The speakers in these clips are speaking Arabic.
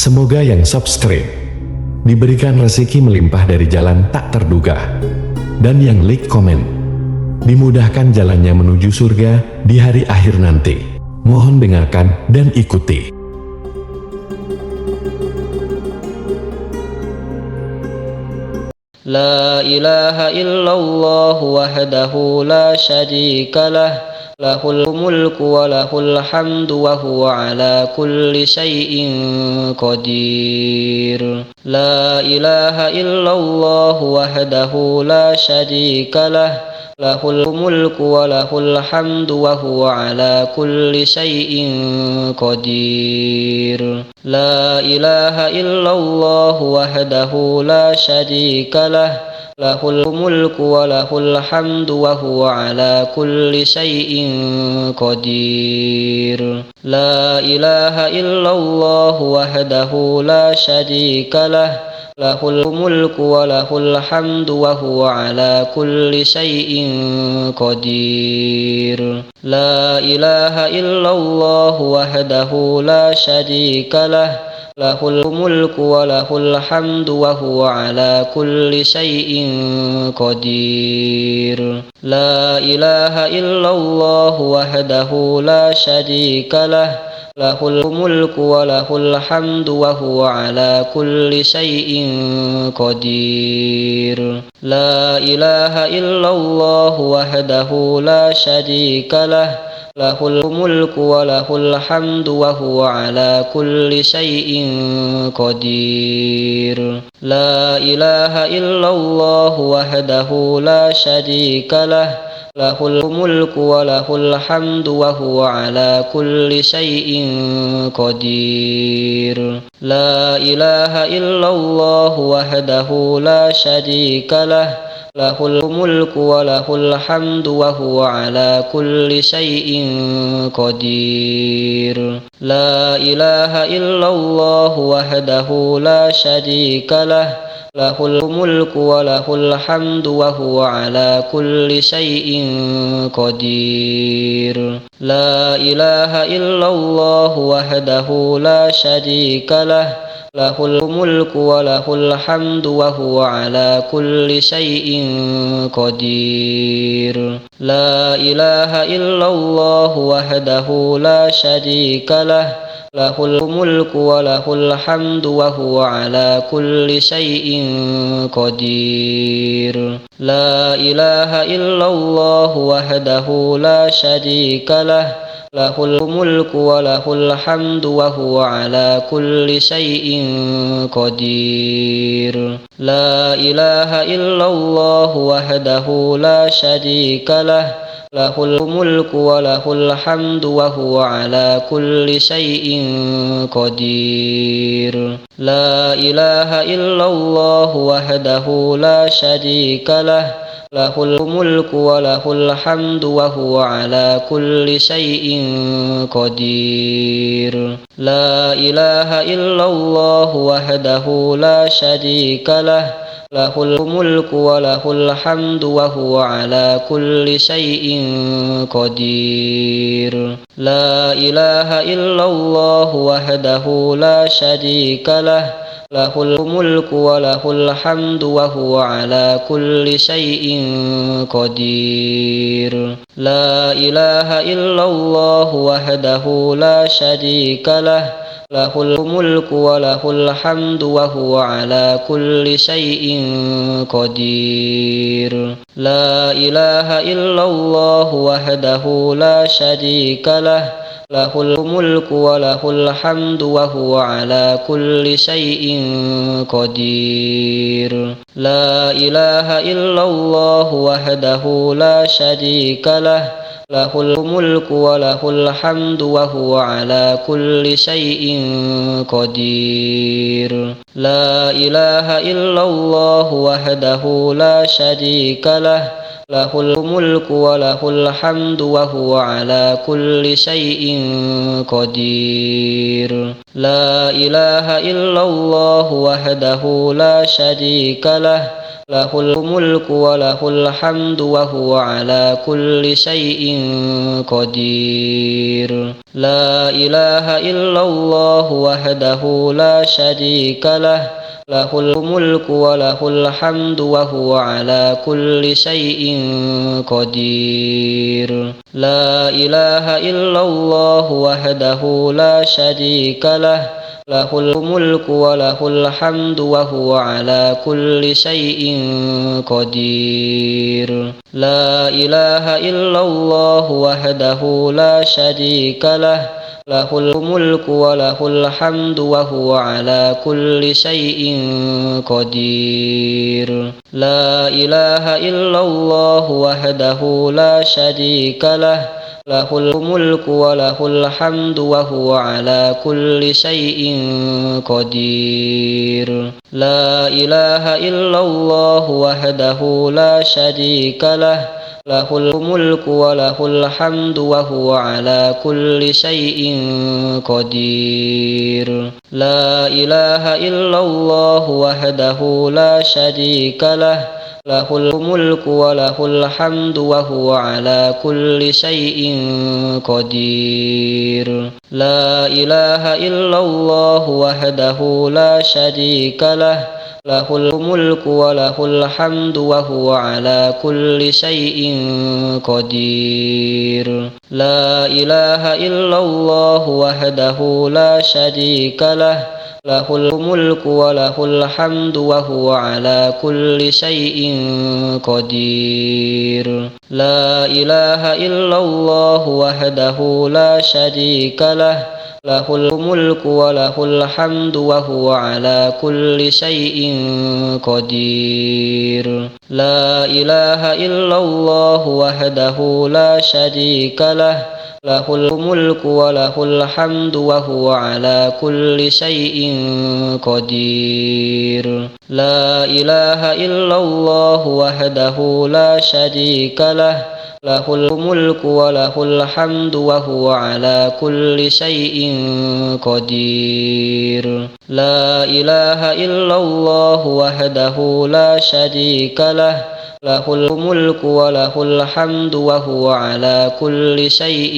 Semoga yang subscribe diberikan rezeki melimpah dari jalan tak terduga, dan yang like komen dimudahkan jalannya menuju surga di hari akhir nanti. Mohon dengarkan dan ikuti. La ilaha illallah wahdahu la syarika lah, lahul mulku wa lahul hamdu wa huwa ala kulli syai'in qadir. La ilaha illallah wahdahu la syarika lah, lahul mulku wa lahul hamdu wa huwa ala kulli syai'in qadir. La ilaha illallah wahdahu la syarika lah, lahul mulku wa lahul hamdu wa huwa ala kulli syai'in qadir. La ilaha illallah wahdahu la syarika lah, lahul mulku wa lahul hamdu wa huwa ala kulli syai'in qadir. La ilaha illallah wahdahu la syarika lah, lahul mulku wa lahul hamdu wa huwa ala kulli syai'in qadir. La ilaha illallah wahdahu la syarika lah, lahul mulku wa lahul hamdu wa huwa ala kulli syai'in qadir. La ilaha illallah wahdahu la syarika lah, lahul mulku wa lahul hamdu wa huwa ala kulli syai'in qadir. La ilaha illallah wahdahu la syarika lah, lahul mulku wa lahul hamdu wa huwa ala kulli syai'in qadir. La ilaha illallah wahdahu la syarika lah, lahul mulku wa lahul hamdu wa huwa ala kulli syai'in qadir. La ilaha illallah wahdahu la syarika lah, lahul mulku wa lahul hamdu wa huwa ala kulli syai'in qadir. La ilaha illallah wahdahu la syarika lah, lahul mulku wa lahul hamdu wa huwa ala kulli syai'in qadir. La ilaha illallah wahdahu la syarika lah, lahul mulku wa lahul hamdu wa huwa ala kulli syai'in qadir. La ilaha illallah wahdahu la syarika lah, lahul mulku wa lahul hamdu wa huwa ala kulli syai'in qadir. La ilaha illallah wahdahu la syarika lah, lahul mulku wa lahul hamdu wa huwa ala kulli syai'in qadir. La ilaha illallah wahdahu la syarika lah, lahul mulku wa lahul hamdu wa huwa ala kulli syai'in qadir. La ilaha illallah wahdahu la syarika lah, lahul mulku wa lahul hamdu wa huwa ala kulli syai'in qadir. La ilaha illallah wahdahu la syarika lah, lahul mulku wa lahul hamdu wa huwa ala kulli syai'in qadir. La ilaha illallah wahdahu la syarika lah, lahul mulku wa lahul hamdu wa huwa ala kulli syai'in qadir. La ilaha illallah wahdahu la syarika lah, lahul mulku wa lahul hamdu wa huwa ala kulli syai'in qadir. La ilaha illallah wahdahu la syarika lah, lahul mulku wa lahul hamdu wa huwa ala kulli syai'in qadir. La ilaha illallah wahdahu la syarika lah, lahul mulku wa lahul hamdu wa huwa ala kulli syai'in qadir. La ilaha illallah wahdahu la syarika lah, له الملك وله الحمد وهو على كل شيء قدير لا إله إلا الله وحده لا شريك له له الملك وله الحمد وهو على كل شيء قدير لا إله إلا الله وحده لا شريك له له الملك وله الحمد وهو على كل شيء قدير لا إله إلا الله وحده لا شريك له له الملك وله الحمد وهو على كل شيء قدير لا إله إلا الله وحده لا شريك له له الملك وله الحمد وهو على كل شيء قدير لا إله إلا الله وحده لا شريك له له الملك وله الحمد وهو على كل شيء قدير لا إله إلا الله وحده لا شريك له له الملك وله الحمد وهو على كل شيء قدير لا إله إلا الله وحده لا شريك له له الملك وله الحمد وهو على كل شيء قدير لا إله إلا الله وحده لا شريك له له الملك وله الحمد وهو على كل شيء قدير لا إله إلا الله وحده لا شريك له له الملك وله الحمد وهو على كل شيء قدير لا إله إلا الله وحده لا شريك له له الملك وله الحمد وهو على كل شيء قدير لا إله إلا الله وحده لا شريك له له الملك وله الحمد وهو على كل شيء قدير لا إله إلا الله وحده لا شريك له له الملك وله الحمد وهو على كل شيء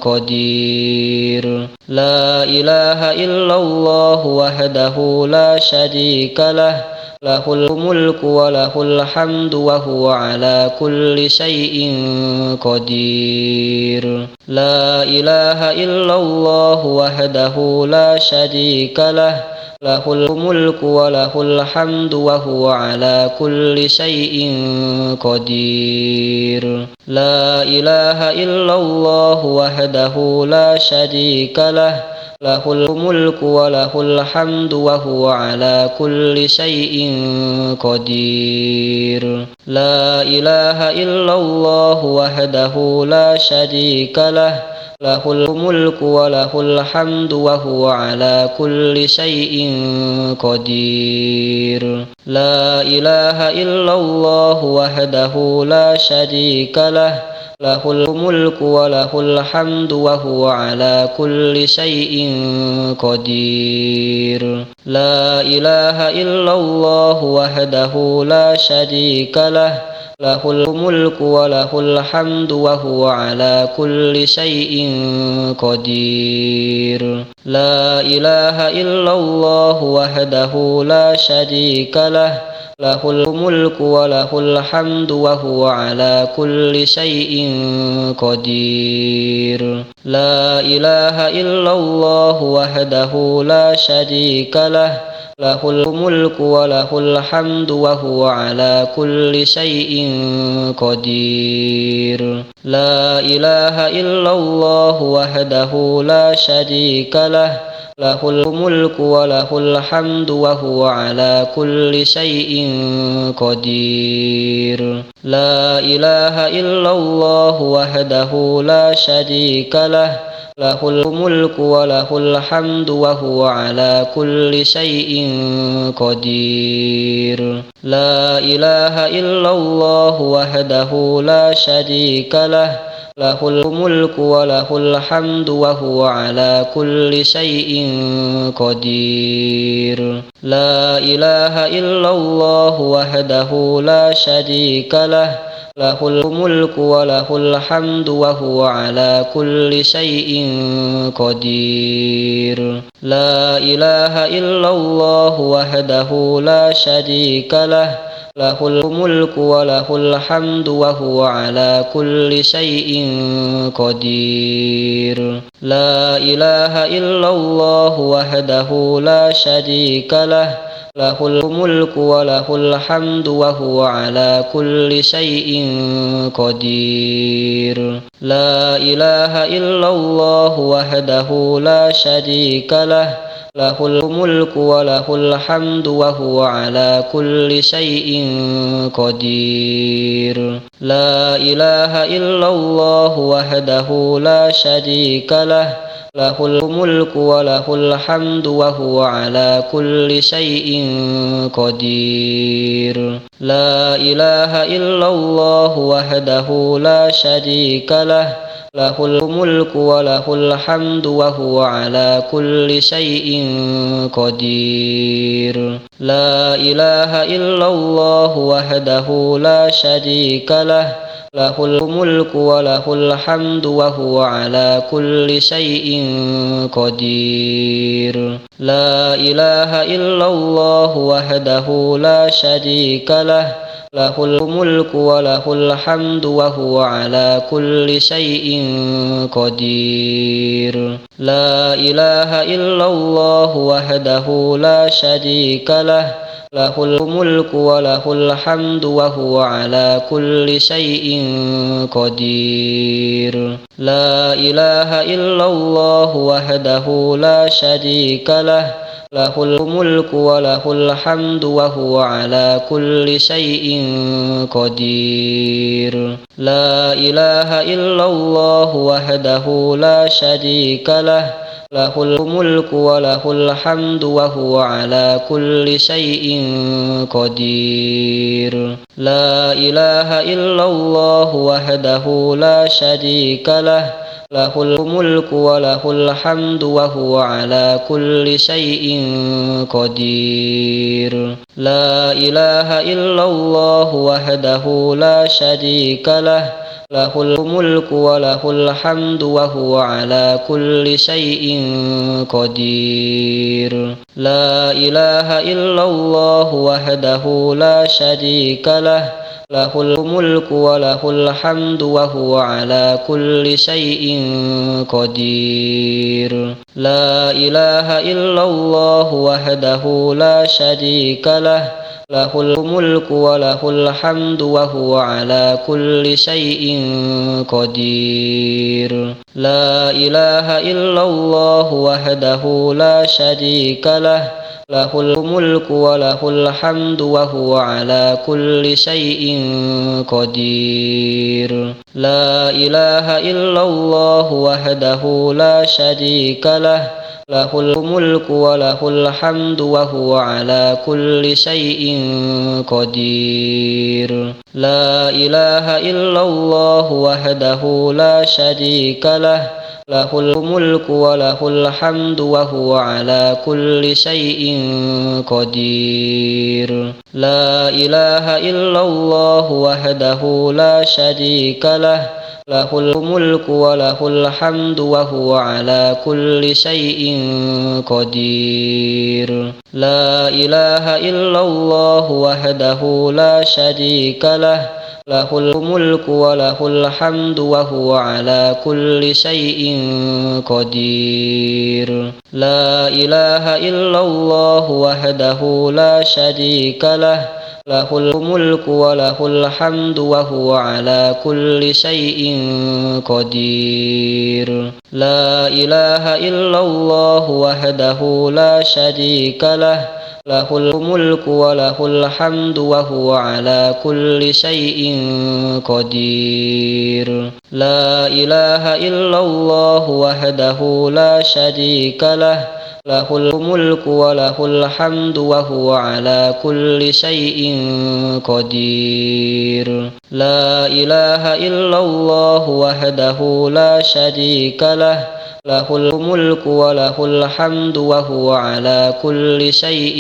قدير لا إله إلا الله وحده لا شريك له له الملك وله الحمد وهو على كل شيء قدير لا إله إلا الله وحده لا شريك له له الملك وله الحمد وهو على كل شيء قدير لا إله إلا الله وحده لا شريك له له الملك وله الحمد وهو على كل شيء قدير لا إله إلا الله وحده لا شريك له له الملك وله الحمد وهو على كل شيء قدير لا إله إلا الله وحده لا شريك له له الملك وله الحمد وهو على كل شيء قدير لا إله إلا الله وحده لا شريك له له الملك وله الحمد وهو على كل شيء قدير لا إله إلا الله وحده لا شريك له له الملك وله الحمد وهو على كل شيء قدير لا إله إلا الله وحده لا شريك له له الملك وله الحمد وهو على كل شيء قدير لا إله إلا الله وحده لا شريك له له الملك وله الحمد وهو على كل شيء قدير لا إله إلا الله وحده لا شريك له له الملك وله الحمد وهو على كل شيء قدير لا إله إلا الله وحده لا شريك له له الملك وله الحمد وهو على كل شيء قدير لا إله إلا الله وحده لا شريك له له الملك وله الحمد وهو على كل شيء قدير لا إله إلا الله وحده لا شريك له له الملك وله الحمد وهو على كل شيء قدير لا إله إلا الله وحده لا شريك له له الملك وله الحمد وهو على كل شيء قدير لا إله إلا الله وحده لا شريك له له الملك وله الحمد وهو على كل شيء قدير لا إله إلا الله وحده لا شريك له له الملك وله الحمد وهو على كل شيء قدير لا إله إلا الله وحده لا شريك له له الملك وله الحمد وهو على كل شيء قدير لا إله إلا الله وحده لا شريك له له الملك وله الحمد وهو على كل شيء قدير لا إله إلا الله وحده لا شريك له له الملك وله الحمد وهو على كل شيء قدير لا إله إلا الله وحده لا شريك له له الملك وله الحمد وهو على كل شيء قدير لا إله إلا الله وحده لا شريك له له الملك وله الحمد وهو على كل شيء قدير لا إله إلا الله وحده لا شريك له له الملك وله الحمد وهو على كل شيء قدير لا إله إلا الله وحده لا شريك له له الملك وله الحمد وهو على كل شيء قدير لا إله إلا الله وحده لا شريك له له الملك وله الحمد وهو على كل شيء قدير لا إله إلا الله وحده لا شريك له له الملك وله الحمد وهو على كل شيء قدير لا إله إلا الله وحده لا شريك له له الملك وله الحمد وهو على كل شيء قدير لا إله إلا الله وحده لا شريك له له الملك وله الحمد وهو على كل شيء قدير لا إله إلا الله وحده لا شريك له له الملك وله الحمد وهو على كل شيء قدير لا إله إلا الله وحده لا شريك له له الملك وله الحمد وهو على كل شيء قدير لا إله إلا الله وحده لا شريك له له الملك وله الحمد وهو على كل شيء قدير لا إله إلا الله وحده لا شريك له له الملك وله الحمد وهو على كل شيء قدير لا إله إلا الله وحده لا شريك له له الملك وله الحمد وهو على كل شيء قدير لا إله إلا الله وحده لا شريك له له الملك وله الحمد وهو على كل شيء قدير لا إله إلا الله وحده لا شريك له له الملك وله الحمد وهو على كل شيء قدير. لا إله إلا الله وحده لا شريك له، له الملك وله الحمد وهو على كل شيء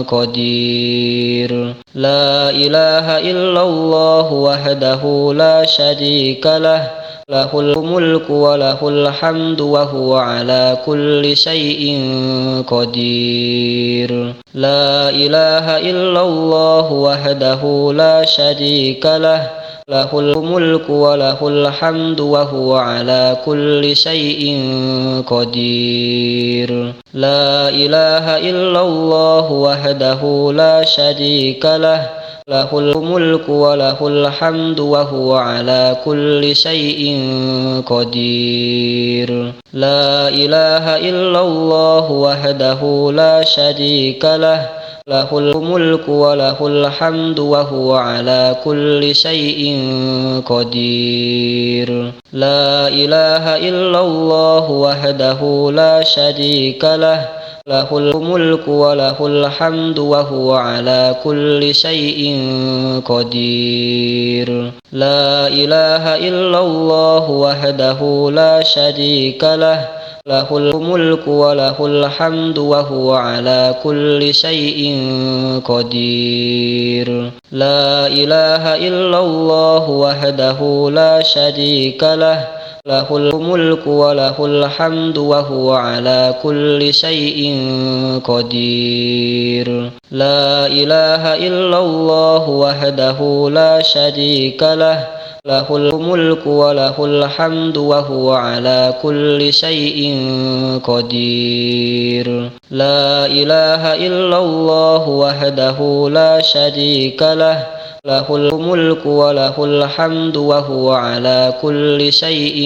قدير. لا إله إلا الله وحده لا شريك له، له الملك وله الحمد وهو على كل شيء قدير. لا إله إلا الله وحده لا شريك له، له الملك وله الحمد وهو على كل شيء قدير. لا إله إلا الله وحده لا شريك له، له الملك وله الحمد وهو على كل شيء قدير. لا إله إلا الله وحده لا شريك له، له الملك وله الحمد وهو على كل شيء قدير. لا إله إلا الله وحده لا شريك له، له الملك وله الحمد وهو على كل شيء قدير. لا إله إلا الله وحده لا شريك له، له الملك وله الحمد وهو على كل شيء قدير. لا إله إلا الله وحده لا شريك له، له الملك وله الحمد وهو على كل شيء قدير. لا إله إلا الله وحده لا شريك له، له الملك وله الحمد وهو على كل شيء قدير. لا إله إلا الله وحده لا شريك له، له الملك وله الحمد وهو على كل شيء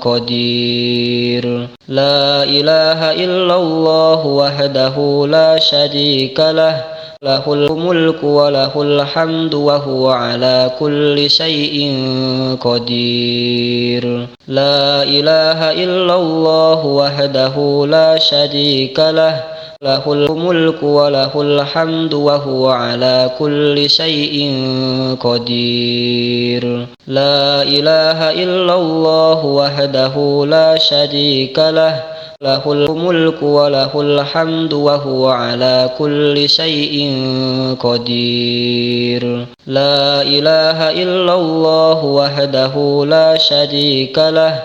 قدير. لا إله إلا الله وحده لا شريك له، له الملك وله الحمد وهو على كل شيء قدير. لا إله إلا الله وحده لا شريك له، له الملك وله الحمد وهو على كل شيء قدير. لا إله إلا الله وحده لا شريك له، له الملك وله الحمد وهو على كل شيء قدير. لا إله إلا الله وحده لا شريك له،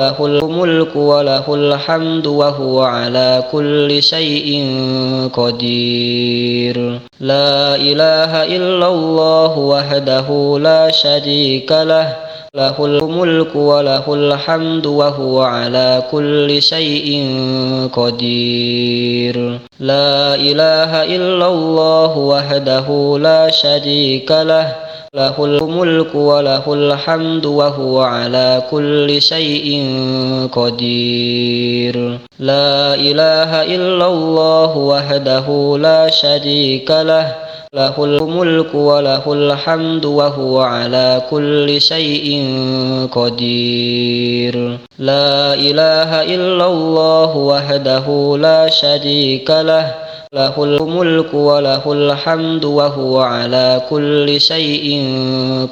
له الملك وله الحمد وهو على كل شيء قدير. لا إله إلا الله وحده لا شريك له، له الملك وله الحمد وهو على كل شيء قدير. لا إله إلا الله وحده لا شريك له، له الملك وله الحمد وهو على كل شيء قدير. لا إله إلا الله وحده لا شريك له، له الملك وله الحمد وهو على كل شيء قدير. لا إله إلا الله وحده لا شريك له، له الملك وله الحمد وهو على كل شيء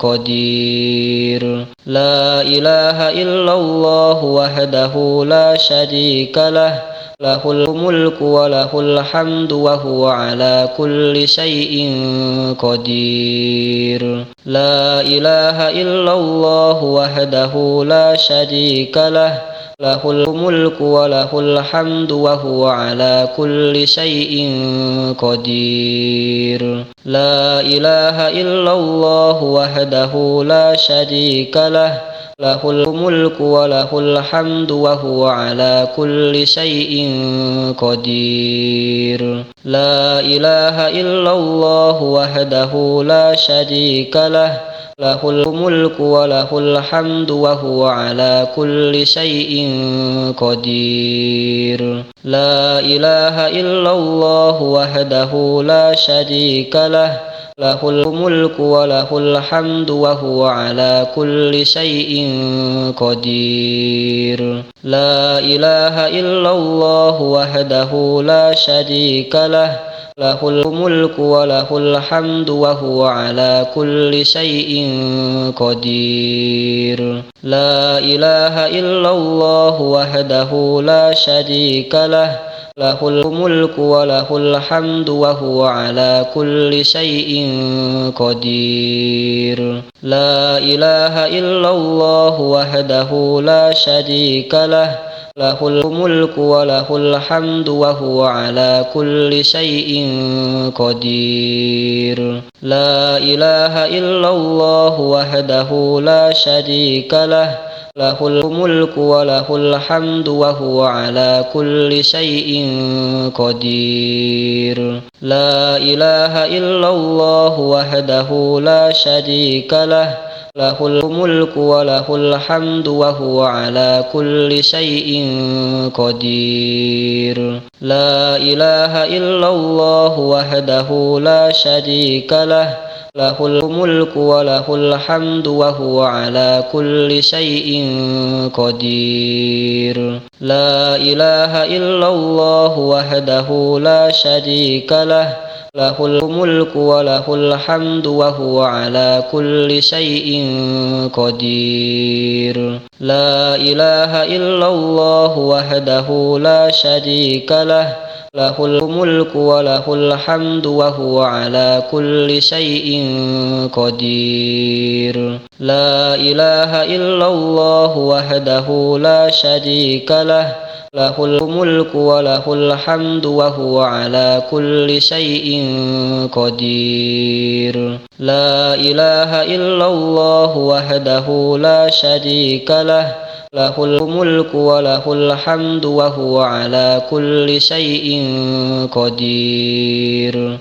قدير. لا إله إلا الله وحده لا شريك له، له الملك وله الحمد وهو على كل شيء قدير. لا إله إلا الله وحده لا شريك له، له الملك وله الحمد وهو على كل شيء قدير. لا إله إلا الله وحده لا شريك له، له الملك وله الحمد وهو على كل شيء قدير. لا إله إلا الله وحده لا شريك له، له الملك وله الحمد وهو على كل شيء قدير لا إله إلا الله وحده لا شريك له له الملك وله الحمد وهو على كل شيء قدير لا إله إلا الله وحده لا شريك له له الملك وله الحمد وهو على كل شيء قدير لا إله إلا الله وحده لا شريك له له الملك وله الحمد وهو على كل شيء قدير لا إله إلا الله وحده لا شريك له له الملك وله الحمد وهو على كل شيء قدير لا إله إلا الله وحده لا شريك له له الملك وله الحمد وهو على كل شيء قدير لا إله إلا الله وحده لا شريك له له الملك وله الحمد وهو على كل شيء قدير لا إله إلا الله وحده لا شريك له له الملك وله الحمد وهو على كل شيء قدير لا إله إلا الله وحده لا شريك له له الملك وله الحمد وهو على كل شيء قدير لا إله إلا الله وحده لا شريك له له الملك وله الحمد وهو على كل شيء قدير لا إله إلا الله وحده لا شريك له له الملك وله الحمد وهو على كل شيء قدير لا إله إلا الله وحده لا شريك له له الملك وله الحمد وهو على كل شيء قدير